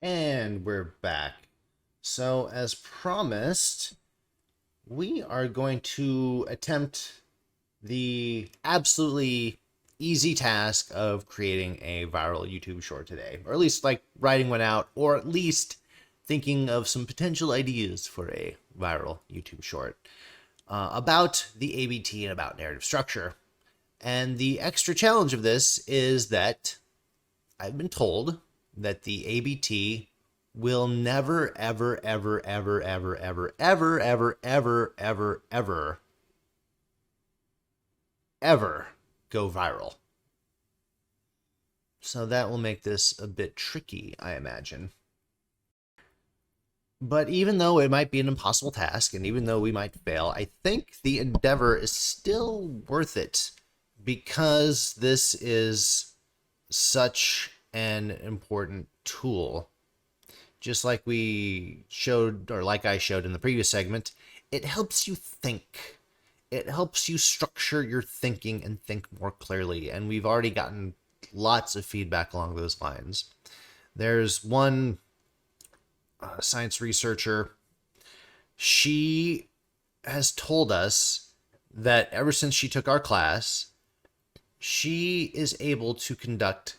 And we're back. So, as promised, we are going to attempt the absolutely easy task of creating a viral YouTube short today, or at least like writing one out, or at least thinking of some potential ideas for a viral YouTube short about the ABT and about narrative structure. And the extra challenge of this is that I've been told that the ABT will never, ever, ever, ever, ever, ever, ever, ever, ever, ever, ever, ever go viral. So that will make this a bit tricky, I imagine. But even though it might be an impossible task, and even though we might fail, I think the endeavor is still worth it because this is such an important tool. Just like we showed, or like I showed in the previous segment, it helps you think. It helps you structure your thinking and think more clearly. And we've already gotten lots of feedback along those lines. There's one science researcher. She has told us that ever since she took our class, she is able to conduct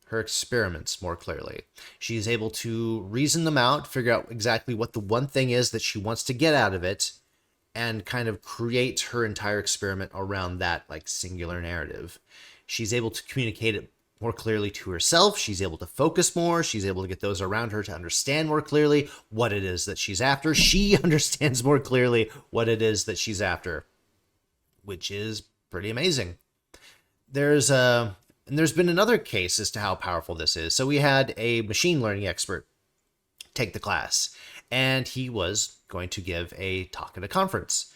her experiments more clearly. She's able to reason them out, figure out exactly what the one thing is that she wants to get out of it, and kind of create her entire experiment around that like singular narrative. She's able to communicate it more clearly to herself. She's able to focus more. She's able to get those around her to understand more clearly what it is that she's after. She understands more clearly what it is that she's after, which is pretty amazing. There's been another case as to how powerful this is. So we had a machine learning expert take the class, and he was going to give a talk at a conference.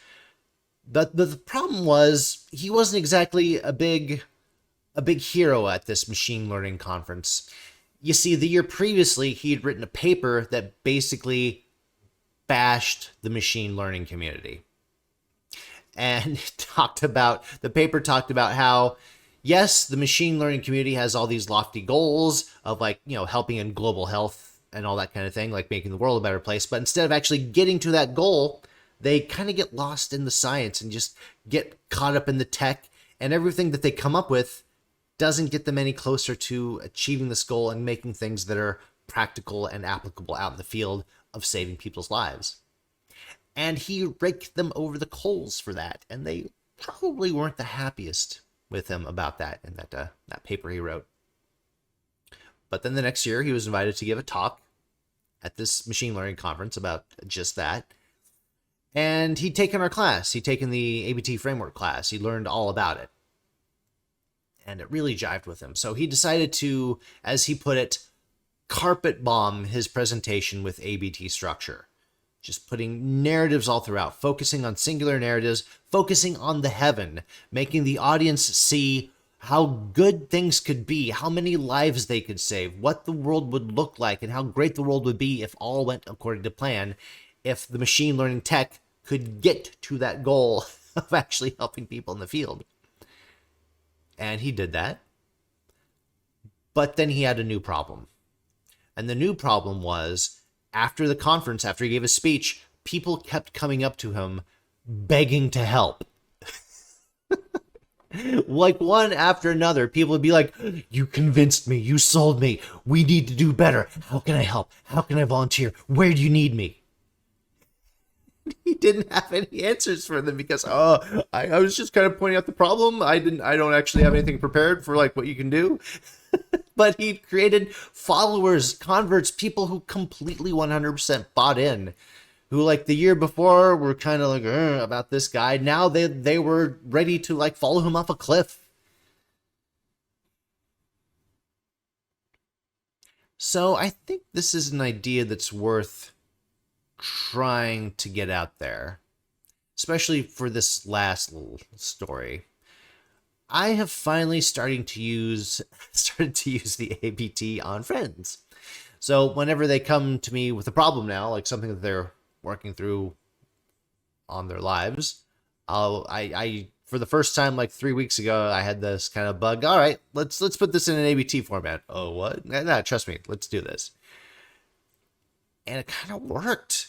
But the problem was he wasn't exactly a big hero at this machine learning conference. You see, the year previously, he had written a paper that basically bashed the machine learning community. And the paper talked about how, yes, the machine learning community has all these lofty goals of like, helping in global health and all that kind of thing, like making the world a better place. But instead of actually getting to that goal, they kind of get lost in the science and just get caught up in the tech, and everything that they come up with doesn't get them any closer to achieving this goal and making things that are practical and applicable out in the field of saving people's lives. And he raked them over the coals for that, and they probably weren't the happiest with him about that in that paper he wrote. But then the next year, he was invited to give a talk at this machine learning conference about just that. And he'd taken our class. He'd taken the ABT framework class. He learned all about it. And it really jived with him. So he decided to, as he put it, carpet bomb his presentation with ABT structure. Just putting narratives all throughout, focusing on singular narratives, focusing on the heaven, making the audience see how good things could be, how many lives they could save, what the world would look like, and how great the world would be if all went according to plan, if the machine learning tech could get to that goal of actually helping people in the field. And he did that. But then he had a new problem. And the new problem was, after the conference, after he gave his speech, people kept coming up to him begging to help. Like one after another, people would be like, "You convinced me, you sold me, we need to do better. How can I help? How can I volunteer? Where do you need me?" He didn't have any answers for them because I was just kind of pointing out the problem. I don't actually have anything prepared for like what you can do. But he created followers, converts, people who completely 100% bought in, who like the year before were kind of like about this guy. Now they were ready to like follow him off a cliff. So I think this is an idea that's worth trying to get out there, especially for this last little story. I have finally started to use the ABT on friends. So whenever they come to me with a problem now, like something that they're working through on their lives, I for the first time like 3 weeks ago, I had this kind of bug. All right, let's put this in an ABT format. Oh, what? Nah, trust me, let's do this. And it kind of worked.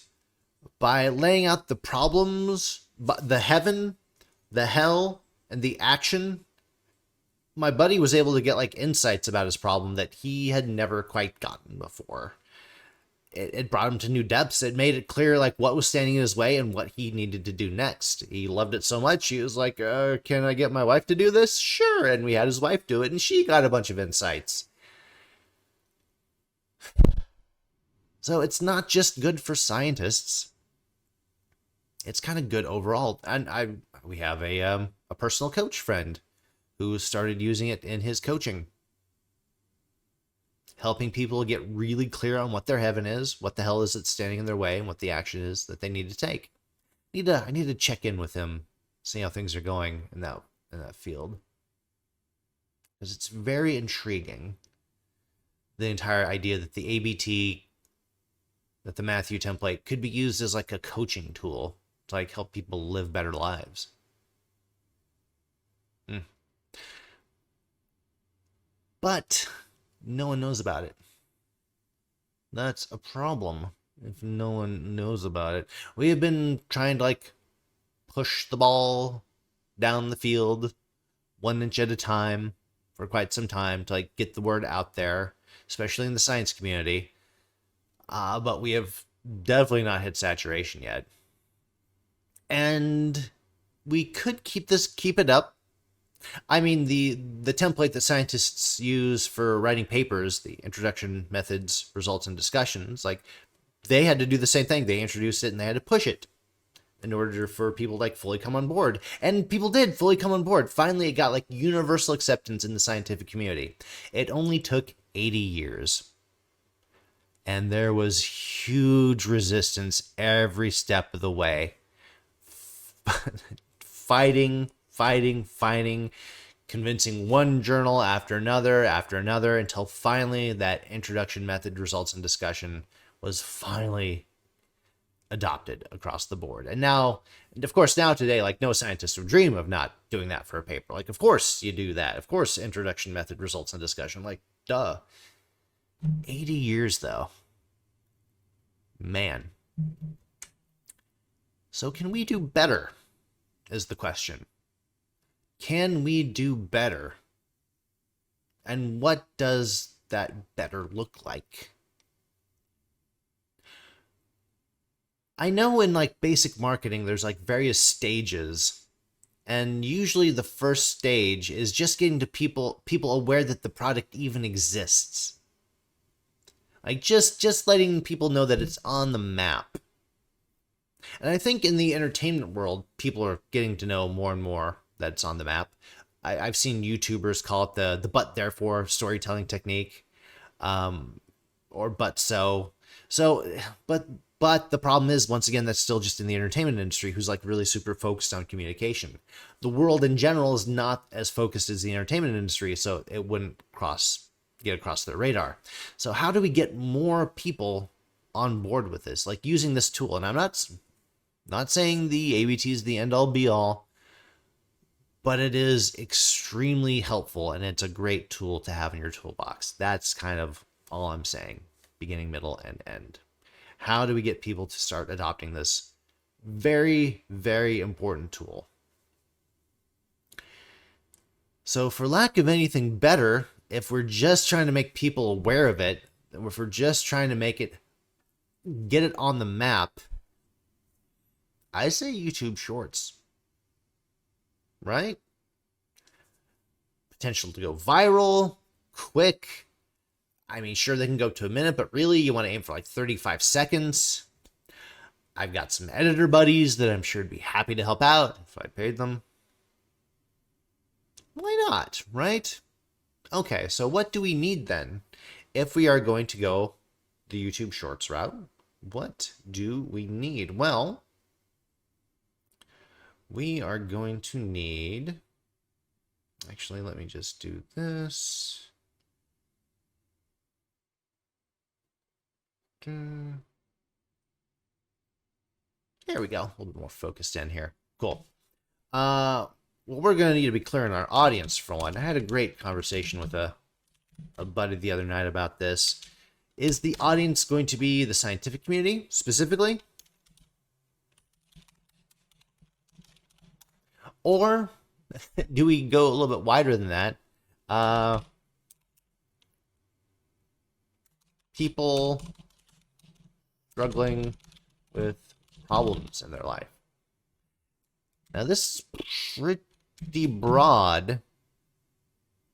By laying out the problems, the heaven, the hell, and the action, my buddy was able to get like insights about his problem that he had never quite gotten before. It brought him to new depths. It made it clear like what was standing in his way and what he needed to do next. He loved it so much, he was like, can I get my wife to do this? Sure. And we had his wife do it, and she got a bunch of insights. So it's not just good for scientists. It's kind of good overall. And we have a personal coach friend who started using it in his coaching, helping people get really clear on what their heaven is, what the hell is it standing in their way, and what the action is that they need to take. I need to check in with him, see how things are going in that field, because it's very intriguing. The entire idea that the ABT, that the Matthew template could be used as like a coaching tool to like help people live better lives. But no one knows about it. That's a problem if no one knows about it. We have been trying to like push the ball down the field 1 inch at a time for quite some time to like get the word out there, especially in the science community. But we have definitely not hit saturation yet. And we could keep it up. I mean, the template that scientists use for writing papers, the introduction, methods, results, and discussions, like they had to do the same thing. They introduced it and they had to push it in order for people to like fully come on board. And people did fully come on board. Finally, it got like universal acceptance in the scientific community. It only took 80 years. And there was huge resistance every step of the way. Fighting, convincing one journal after another, until finally that introduction, method, results, and discussion was finally adopted across the board. And now, of course, today, like no scientist would dream of not doing that for a paper. Like, of course you do that. Of course, introduction, method, results, and discussion. Like, duh. 80 years, though. Man. So can we do better, is the question. Can we do better? And what does that better look like? I know in like basic marketing, there's like various stages. And usually the first stage is just getting to people aware that the product even exists. Like just letting people know that it's on the map. And I think in the entertainment world, people are getting to know more and more that it's on the map. I've seen YouTubers call it the but therefore storytelling technique, or but so. But the problem is, once again, that's still just in the entertainment industry, who's like really super focused on communication. The world in general is not as focused as the entertainment industry, so it wouldn't get across their radar. So how do we get more people on board with this, like using this tool? And I'm not saying the ABT is the end all be all, but it is extremely helpful, and it's a great tool to have in your toolbox. That's kind of all I'm saying, beginning, middle, and end. How do we get people to start adopting this very, very important tool? So for lack of anything better, if we're just trying to make people aware of it, if we're just trying to get it on the map, I say YouTube Shorts. Right? Potential to go viral, quick. I mean, sure, they can go to a minute, but really you want to aim for like 35 seconds. I've got some editor buddies that I'm sure would be happy to help out if I paid them. Why not, right? Okay, so what do we need then? If we are going to go the YouTube Shorts route, what do we need? Well, we are going to need... Actually, let me just do this. There we go. A little bit more focused in here. Cool. Well, we're going to need to be clear in our audience for one. I had a great conversation with a buddy the other night about this. Is the audience going to be the scientific community specifically? Or do we go a little bit wider than that? People struggling with problems in their life. Now, this is pretty broad,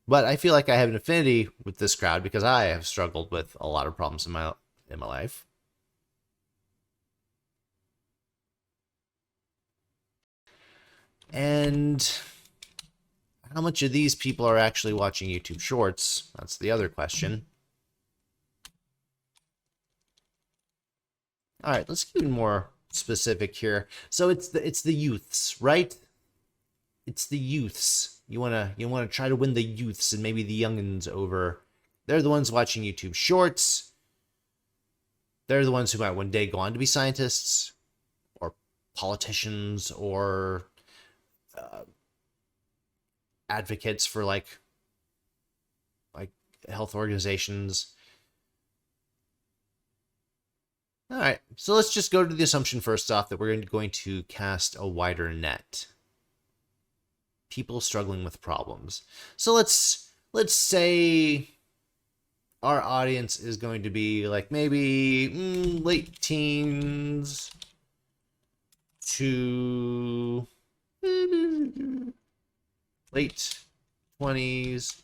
but I feel like I have an affinity with this crowd because I have struggled with a lot of problems in my life. And how much of these people are actually watching YouTube Shorts? That's the other question. All right, let's get more specific here. So it's the youths, right? It's the youths. You wanna try to win the youths and maybe the youngins over. They're the ones watching YouTube Shorts. They're the ones who might one day go on to be scientists or politicians or advocates for like health organizations. All right, so let's just go to the assumption first off that we're going to cast a wider net. People struggling with problems. So let's say our audience is going to be like maybe late teens to late 20s,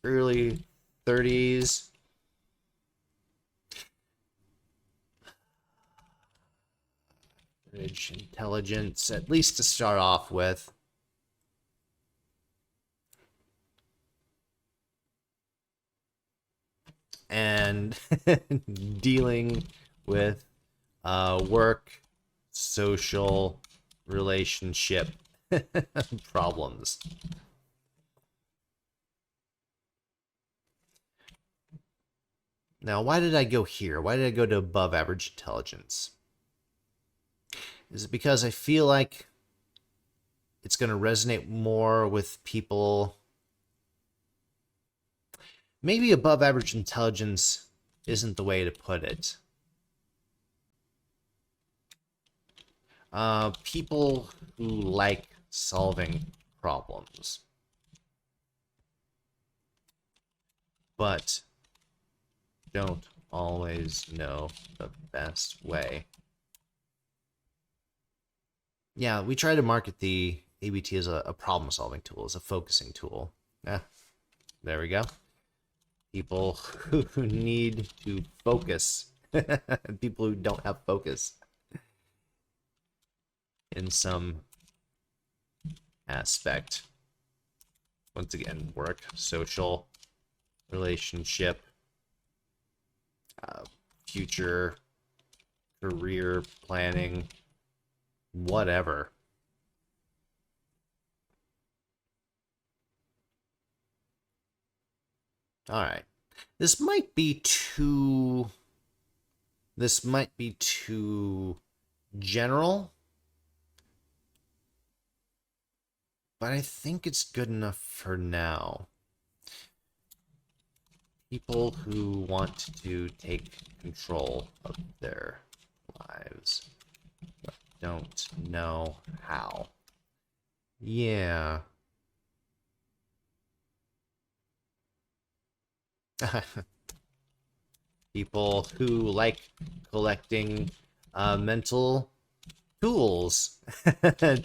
early 30s. Intelligence, at least to start off with. And dealing with work, social, relationship problems. Now, why did I go here? Why did I go to above average intelligence? Is it because I feel like it's going to resonate more with people? Maybe above average intelligence isn't the way to put it. People who like solving problems, but don't always know the best way. Yeah, we try to market the ABT as a problem-solving tool, as a focusing tool. Yeah, there we go. People who need to focus. People who don't have focus in some aspect. Once again, work, social, relationship, future, career planning, whatever. All right. This might be too general, but I think it's good enough for now. People who want to take control of their lives but don't know how. Yeah. People who like collecting mental tools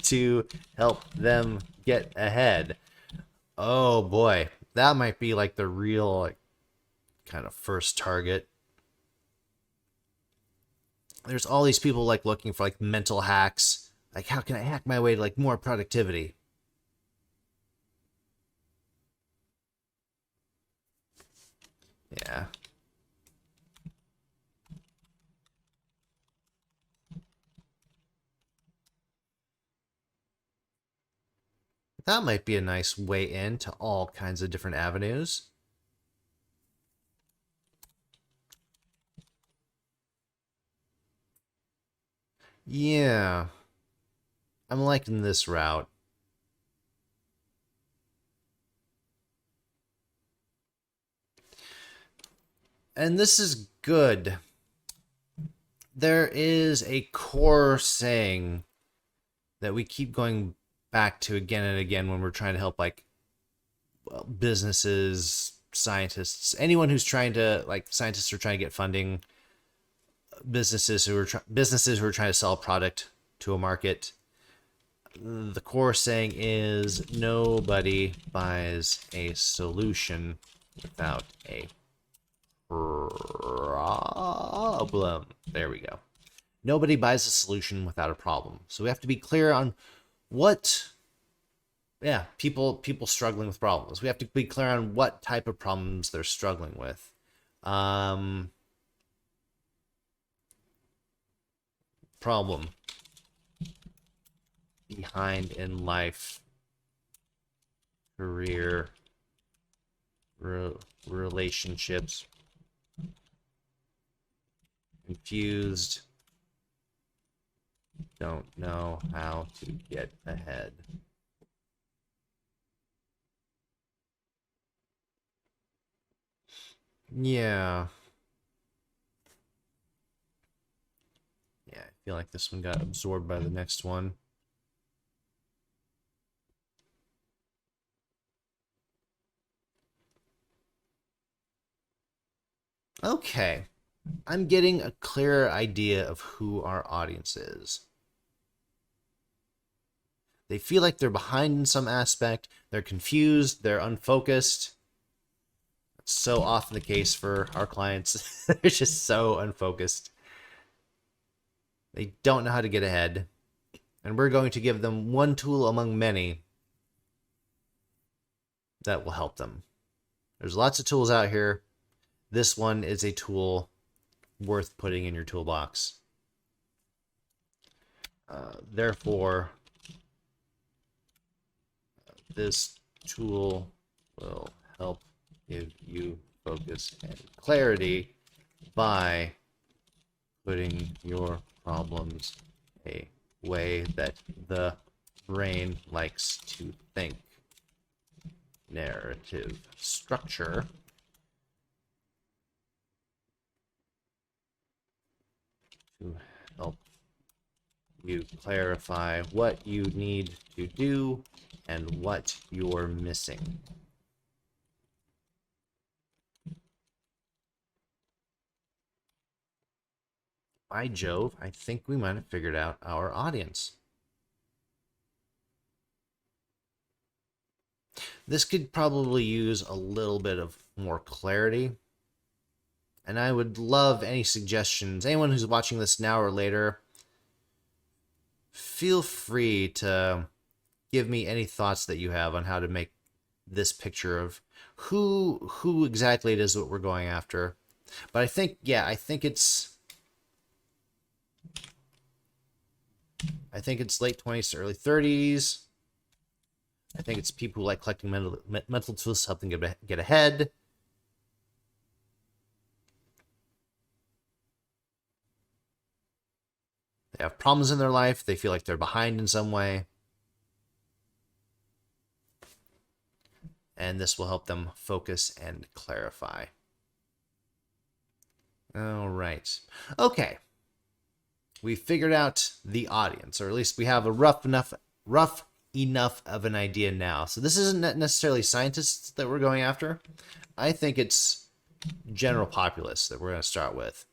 to help them get ahead. Oh boy, that might be like the real kind of first target. There's all these people like looking for like mental hacks. Like, how can I hack my way to like more productivity? Yeah. That might be a nice way into all kinds of different avenues. Yeah. I'm liking this route. And this is good. There is a core saying that we keep going back to again and again when we're trying to help, like, well, businesses, scientists, anyone who's trying to, like, scientists who are trying to get funding, businesses who are trying to sell a product to a market. The core saying is nobody buys a solution without a problem. There we go. Nobody buys a solution without a problem. So we have to be clear on what, yeah, people struggling with problems. We have to be clear on what type of problems they're struggling with. Problem. Behind in life. Career. Relationships. Confused. Don't know how to get ahead. Yeah. Yeah, I feel like this one got absorbed by the next one. Okay. I'm getting a clearer idea of who our audience is. They feel like they're behind in some aspect, they're confused, they're unfocused. That's so often the case for our clients. They're just so unfocused. They don't know how to get ahead. And we're going to give them one tool among many that will help them. There's lots of tools out here. This one is a tool worth putting in your toolbox. Therefore, this tool will help give you focus and clarity by putting your problems a way that the brain likes to think. Narrative structure. To help you clarify what you need to do and what you're missing. By Jove, I think we might have figured out our audience. This could probably use a little bit of more clarity. And I would love any suggestions. Anyone who's watching this now or later, feel free to give me any thoughts that you have on how to make this picture of who exactly it is that we're going after. But I think, yeah, I think it's late 20s to early 30s. I think it's people who like collecting mental tools to help them get ahead. They have problems in their life. They feel like they're behind in some way. And this will help them focus and clarify. All right. Okay. We figured out the audience, or at least we have a rough enough of an idea now. So this isn't necessarily scientists that we're going after. I think it's general populace that we're going to start with.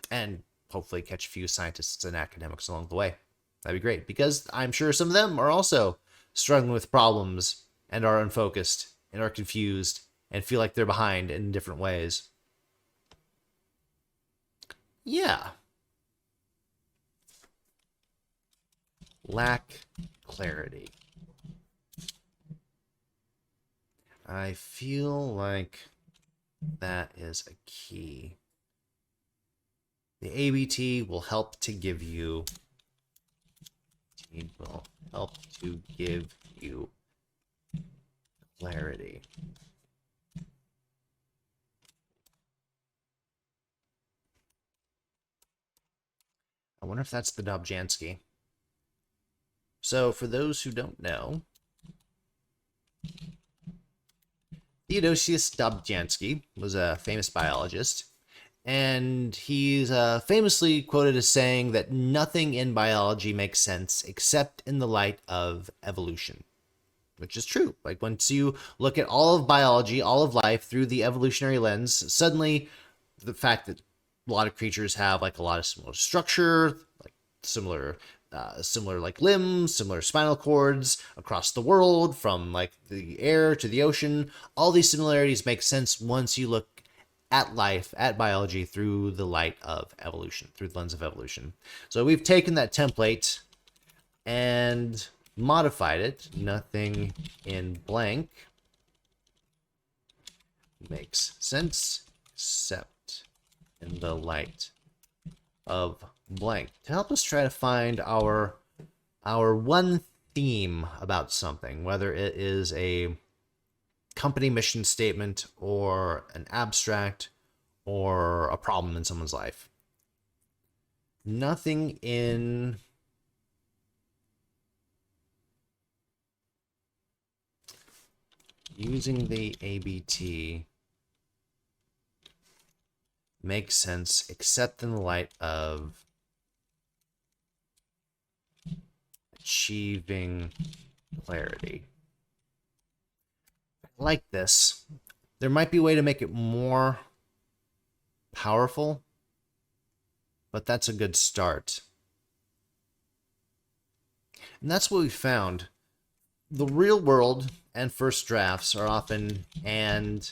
And hopefully catch a few scientists and academics along the way. That'd be great, because I'm sure some of them are also struggling with problems and are unfocused and are confused and feel like they're behind in different ways. Yeah. Lack clarity. I feel like that is a key. The ABT will help to give you clarity. I wonder if that's the Dobzhansky. So for those who don't know, Theodosius Dobzhansky was a famous biologist, and he's famously quoted as saying that nothing in biology makes sense except in the light of evolution, which is true. Like, once you look at all of biology, all of life through the evolutionary lens, suddenly the fact that a lot of creatures have like a lot of similar structure, like similar like limbs, similar spinal cords across the world, from like the air to the ocean. All these similarities make sense once you look at life, at biology, through the light of evolution, through the lens of evolution. So we've taken that template and modified it. Nothing in blank makes sense except in the light of blank, to help us try to find our one theme about something, whether it is a company mission statement or an abstract or a problem in someone's life. Nothing in using the ABT makes sense except in the light of achieving clarity. I like this. There might be a way to make it more powerful, but that's a good start. And that's what we found. The real world and first drafts are often and.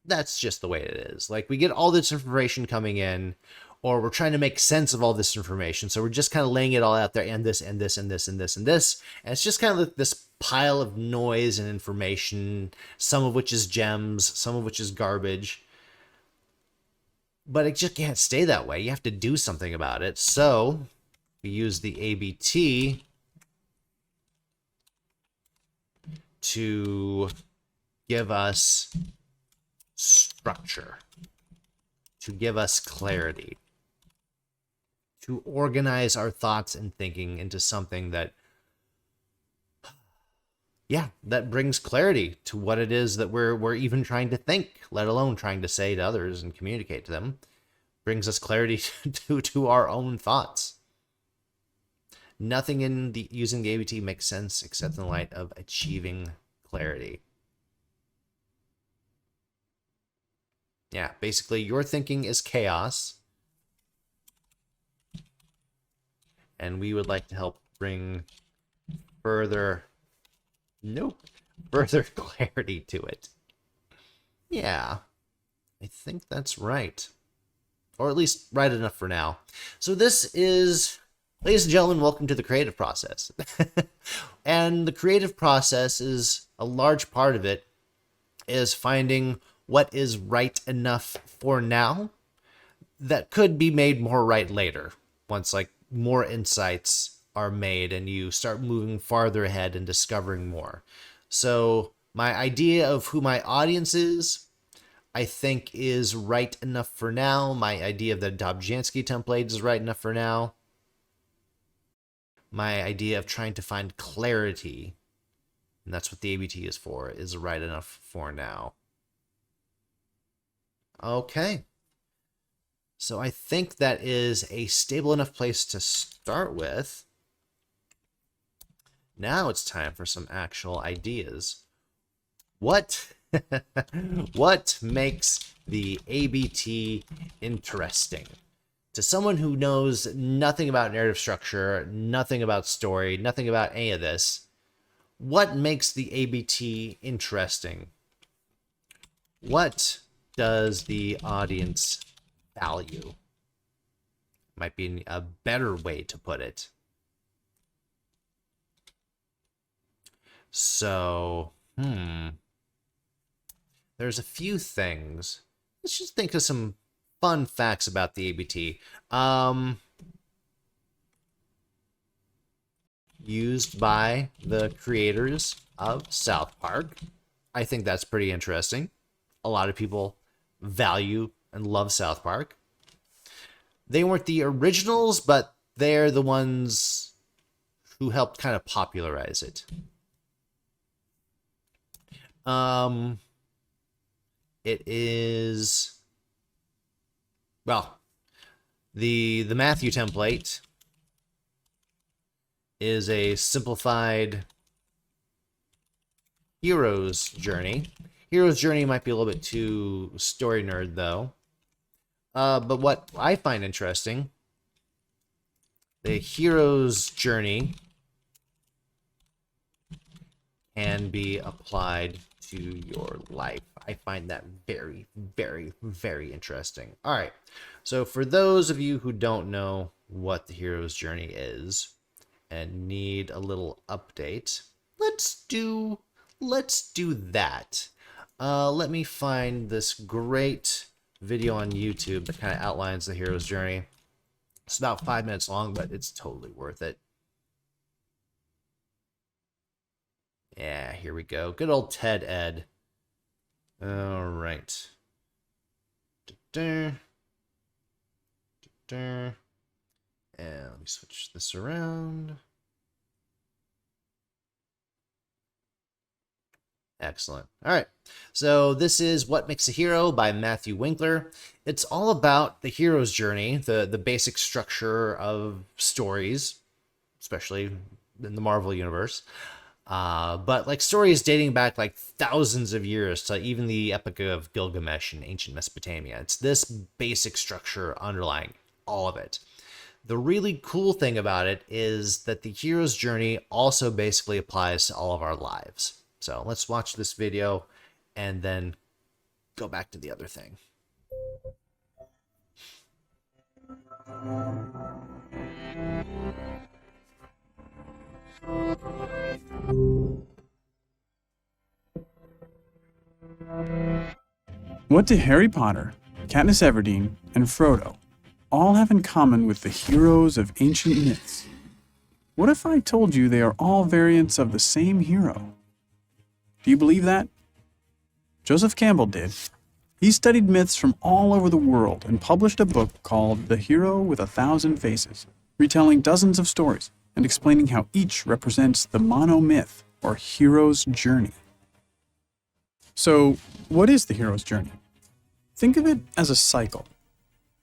That's just the way it is. Like, we get all this information coming in, or we're trying to make sense of all this information. So we're just kind of laying it all out there, and this, and this, and this, and this, and this. And it's just kind of like this pile of noise and information, some of which is gems, some of which is garbage. But it just can't stay that way. You have to do something about it. So we use the ABT to give us structure, to give us clarity, to organize our thoughts and thinking into something that, that brings clarity to what it is that we're even trying to think, let alone trying to say to others and communicate to them. Brings us clarity to our own thoughts. Nothing in using the ABT makes sense except in the light of achieving clarity. Yeah, basically, your thinking is chaos, and we would like to help bring further clarity to it. Yeah, I think that's right. Or at least right enough for now. So this is, ladies and gentlemen, welcome to the creative process. And the creative process is, a large part of it is finding what is right enough for now that could be made more right later, once like more insights are made and you start moving farther ahead and discovering more. So my idea of who my audience is, I think, is right enough for now. My idea of the Dobzhansky template is right enough for now. My idea of trying to find clarity, and that's what the ABT is for, is right enough for now. Okay. So I think that is a stable enough place to start with. Now it's time for some actual ideas. What makes the ABT interesting? To someone who knows nothing about narrative structure, nothing about story, nothing about any of this, what makes the ABT interesting? What does the audience value? Might be a better way to put it. So, there's a few things. Let's just think of some fun facts about the ABT. Used by the creators of South Park. I think that's pretty interesting. A lot of people value and love South Park. They weren't the originals, but they're the ones who helped kind of popularize it. It is, well, the Matthew template is a simplified hero's journey. Hero's journey might be a little bit too story nerd, though. But what I find interesting, the hero's journey can be applied to your life. I find that very, very, very interesting. All right. So for those of you who don't know what the hero's journey is and need a little update, let's do that. Let me find this great video on YouTube that kind of outlines the hero's journey. It's about 5 minutes long, but it's totally worth it. Yeah, here we go. Good old Ted Ed. All right. And let me switch this around. Excellent. All right. So this is What Makes a Hero by Matthew Winkler. It's all about the hero's journey, the basic structure of stories, especially in the Marvel universe. But like stories dating back like thousands of years to even the Epic of Gilgamesh in ancient Mesopotamia. It's this basic structure underlying all of it. The really cool thing about it is that the hero's journey also basically applies to all of our lives. So let's watch this video and then go back to the other thing. What do Harry Potter, Katniss Everdeen, and Frodo all have in common with the heroes of ancient myths? What if I told you they are all variants of the same hero? Do you believe that? Joseph Campbell did. He studied myths from all over the world and published a book called The Hero with a Thousand Faces, retelling dozens of stories and explaining how each represents the monomyth or hero's journey. So, what is the hero's journey? Think of it as a cycle.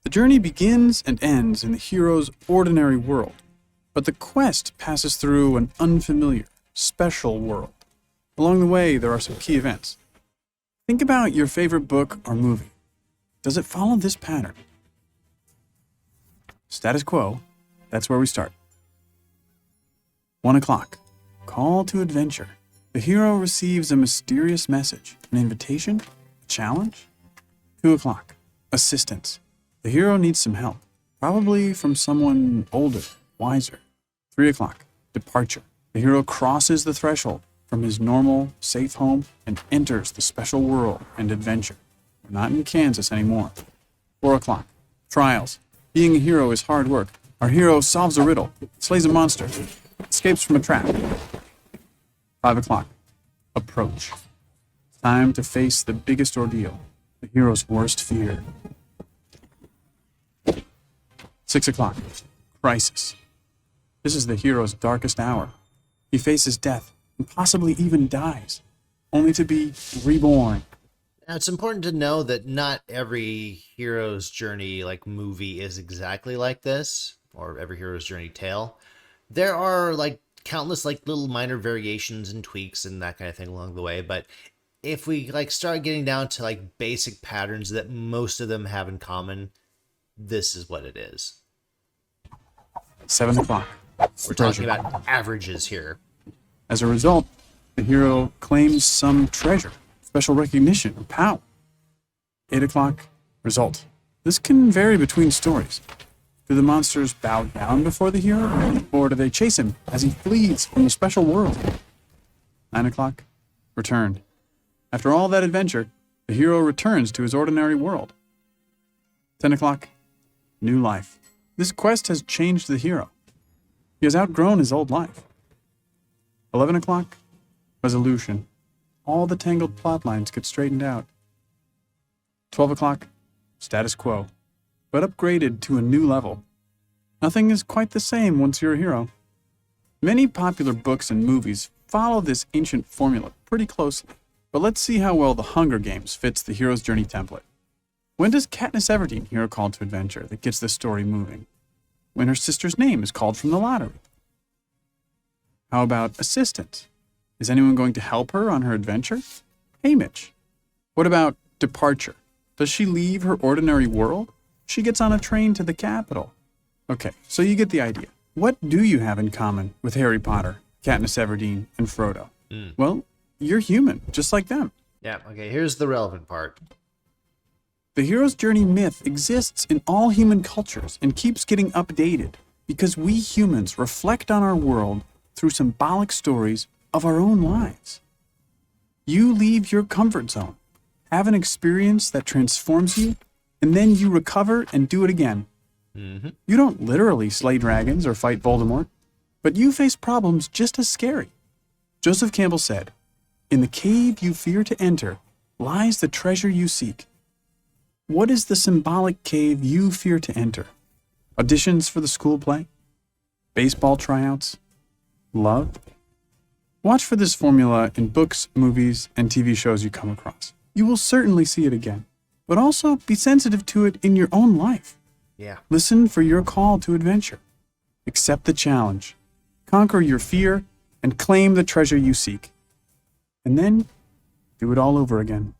The journey begins and ends in the hero's ordinary world, but the quest passes through an unfamiliar, special world. Along the way, there are some key events. Think about your favorite book or movie. Does it follow this pattern? Status quo, that's where we start. 1 o'clock, call to adventure. The hero receives a mysterious message, an invitation, a challenge. 2 o'clock, assistance. The hero needs some help, probably from someone older, wiser. 3 o'clock, departure. The hero crosses the threshold from his normal, safe home and enters the special world and adventure. We're not in Kansas anymore. 4 o'clock, trials. Being a hero is hard work. Our hero solves a riddle, slays a monster, escapes from a trap. 5 o'clock, approach. Time to face the biggest ordeal, the hero's worst fear. 6 o'clock, crisis. This is the hero's darkest hour. He faces death and possibly even dies, only to be reborn. Now, it's important to know that not every hero's journey like movie is exactly like this, or every hero's journey tale. There are like countless like little minor variations and tweaks and that kind of thing along the way, but if we like start getting down to like basic patterns that most of them have in common, this is what it is. 7 o'clock. We're talking about averages here. As a result, the hero claims some treasure, special recognition, or power. 8 o'clock, result. This can vary between stories. Do the monsters bow down before the hero, or do they chase him as he flees from the special world? 9 o'clock, return. After all that adventure, the hero returns to his ordinary world. 10 o'clock, new life. This quest has changed the hero. He has outgrown his old life. 11 o'clock, resolution. All the tangled plot lines get straightened out. 12 o'clock, status quo, but upgraded to a new level. Nothing is quite the same once you're a hero. Many popular books and movies follow this ancient formula pretty closely. But let's see how well The Hunger Games fits the hero's journey template. When does Katniss Everdeen hear a call to adventure that gets the story moving? When her sister's name is called from the lottery. How about assistance? Is anyone going to help her on her adventure? Hey, Mitch. What about departure? Does she leave her ordinary world? She gets on a train to the capital. Okay, so you get the idea. What do you have in common with Harry Potter, Katniss Everdeen, and Frodo? Well, you're human, just like them. Yeah, okay, here's the relevant part. The hero's journey myth exists in all human cultures and keeps getting updated because we humans reflect on our world through symbolic stories of our own lives. You leave your comfort zone, have an experience that transforms you, and then you recover and do it again. You don't literally slay dragons or fight Voldemort, but you face problems just as scary. Joseph Campbell said, "In the cave you fear to enter lies the treasure you seek." What is the symbolic cave you fear to enter? Auditions for the school play? Baseball tryouts? Love? Watch for this formula in books, movies, and TV shows you come across. You will certainly see it again, but also be sensitive to it in your own life. Yeah. Listen for your call to adventure. Accept the challenge. Conquer your fear and claim the treasure you seek. And then do it all over again.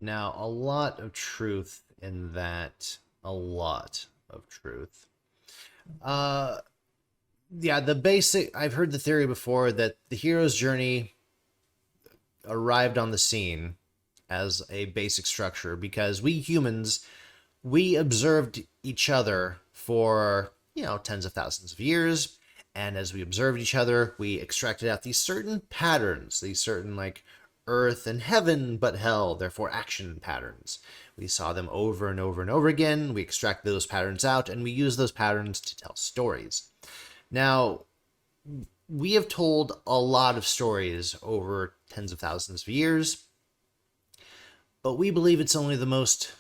Now, a lot of truth in that. A lot of truth. Yeah, the basic... I've heard the theory before that the hero's journey arrived on the scene as a basic structure because we humans, we observed each other for, tens of thousands of years. And as we observed each other, we extracted out these certain patterns, these certain like earth and heaven, but hell, therefore action patterns. We saw them over and over and over again. We extracted those patterns out and we use those patterns to tell stories. Now, we have told a lot of stories over tens of thousands of years, but we believe it's only the most...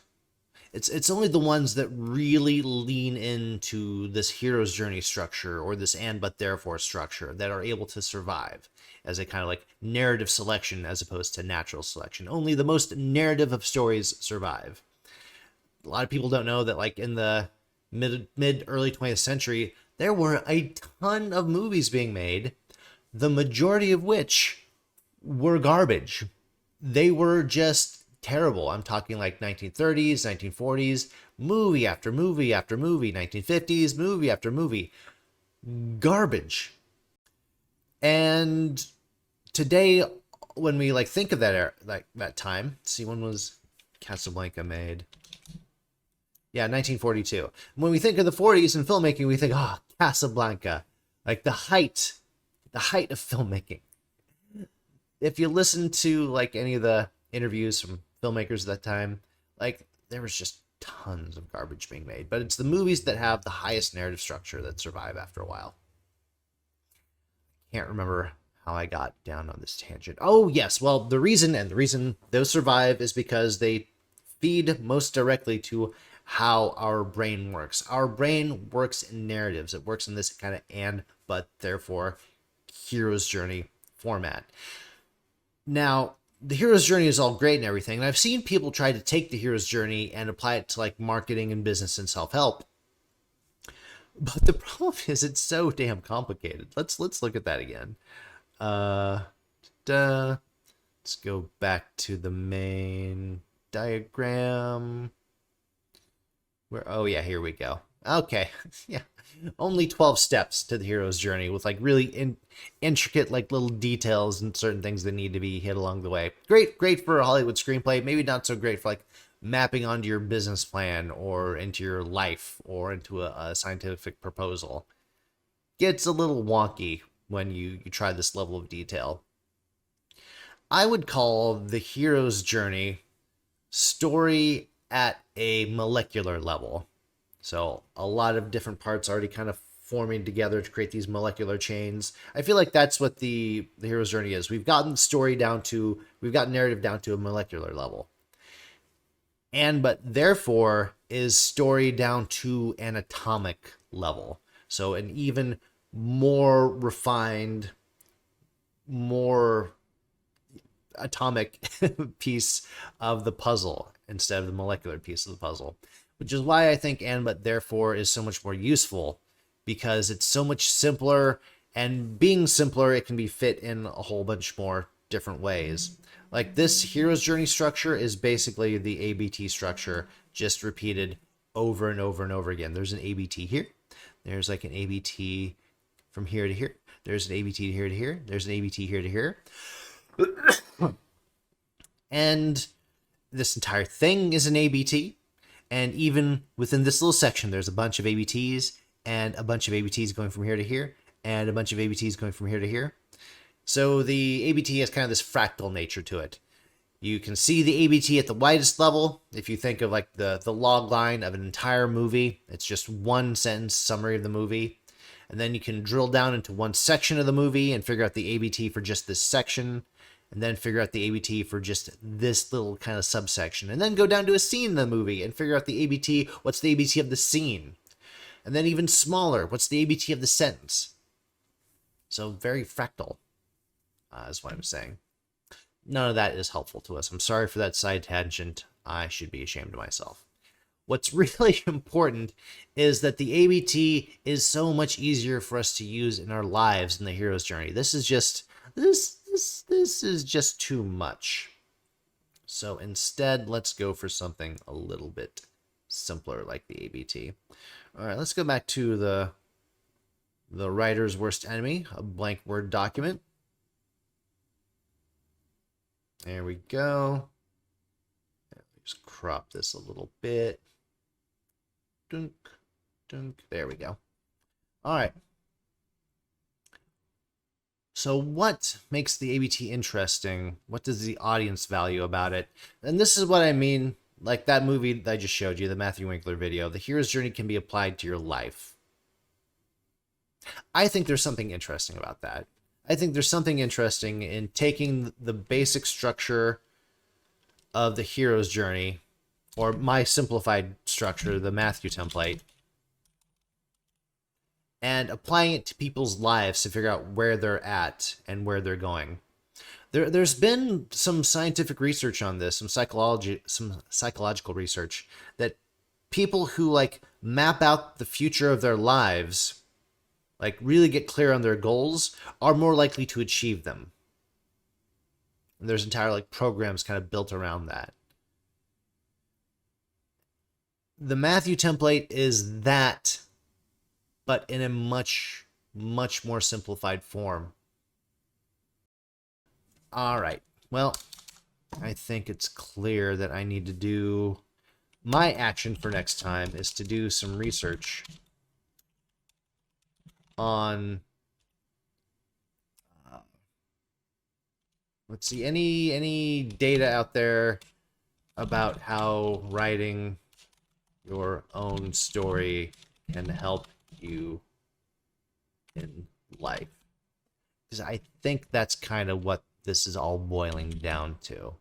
It's only the ones that really lean into this hero's journey structure or this and but therefore structure that are able to survive as a kind of like narrative selection as opposed to natural selection. Only the most narrative of stories survive. A lot of people don't know that like in the mid-early 20th century, there were a ton of movies being made, the majority of which were garbage. They were just terrible. I'm talking like 1930s, 1940s, movie after movie after movie, 1950s, movie after movie. Garbage. And today, when we like think of that era, like that time, see, when was Casablanca made? Yeah, 1942. When we think of the 40s in filmmaking, we think, Casablanca, like the height of filmmaking. If you listen to like any of the interviews from filmmakers at that time, like there was just tons of garbage being made, but it's the movies that have the highest narrative structure that survive after a while. Can't remember how I got down on this tangent. Oh yes, well the reason those survive is because they feed most directly to how our brain works. Our brain works in narratives. It works in this kind of and but therefore hero's journey format. Now, the hero's journey is all great and everything, and I've seen people try to take the hero's journey and apply it to like marketing and business and self-help. But the problem is it's so damn complicated. Let's look at that again. Let's go back to the main diagram. Oh yeah, here we go. Okay, yeah. Only 12 steps to the hero's journey with like really intricate like little details and certain things that need to be hit along the way. Great for a Hollywood screenplay. Maybe not so great for like mapping onto your business plan or into your life or into a scientific proposal. Gets a little wonky when you try this level of detail. I would call the hero's journey story at a molecular level. So a lot of different parts already kind of forming together to create these molecular chains. I feel like that's what the hero's journey is. We've gotten narrative down to a molecular level. But therefore is story down to an atomic level. So an even more refined, more atomic piece of the puzzle instead of the molecular piece of the puzzle, which is why I think and but therefore is so much more useful, because it's so much simpler, and being simpler, it can be fit in a whole bunch more different ways. Like this hero's journey structure is basically the ABT structure, just repeated over and over and over again. There's an ABT here. There's like an ABT from here to here. There's an ABT here to here. There's an ABT here to here. And this entire thing is an ABT. And even within this little section, there's a bunch of ABTs and a bunch of ABTs going from here to here and a bunch of ABTs going from here to here. So the ABT has kind of this fractal nature to it. You can see the ABT at the widest level. If you think of like the log line of an entire movie, it's just one sentence summary of the movie. And then you can drill down into one section of the movie and figure out the ABT for just this section, and then figure out the ABT for just this little kind of subsection, and then go down to a scene in the movie and figure out the ABT, what's the ABT of the scene, and then even smaller, what's the ABT of the sentence. So very fractal, is what I'm saying. None of that is helpful to us. I'm sorry for that side tangent. I should be ashamed of myself. What's really important is that the ABT is so much easier for us to use in our lives in the hero's journey. This is just this is just too much. So instead, let's go for something a little bit simpler like the ABT. All right, let's go back to the writer's worst enemy, a blank Word document. There we go. Just crop this a little bit. Dunk, dunk. There we go. All right. So what makes the ABT interesting? What does the audience value about it? And this is what I mean, like that movie that I just showed you, the Matthew Winkler video. The hero's journey can be applied to your life. I think there's something interesting about that. I think there's something interesting in taking the basic structure of the hero's journey, or my simplified structure, the Matthew template, and applying it to people's lives to figure out where they're at and where they're going. There's been some scientific research on this, some psychological research, that people who like map out the future of their lives, like really get clear on their goals, are more likely to achieve them. And there's entire like programs kind of built around that. The Matthew template is that, but in a much, much more simplified form. All right. Well, I think it's clear that I need to do... My action for next time is to do some research on... let's see, any data out there about how writing your own story can help you in life? Because I think that's kind of what this is all boiling down to.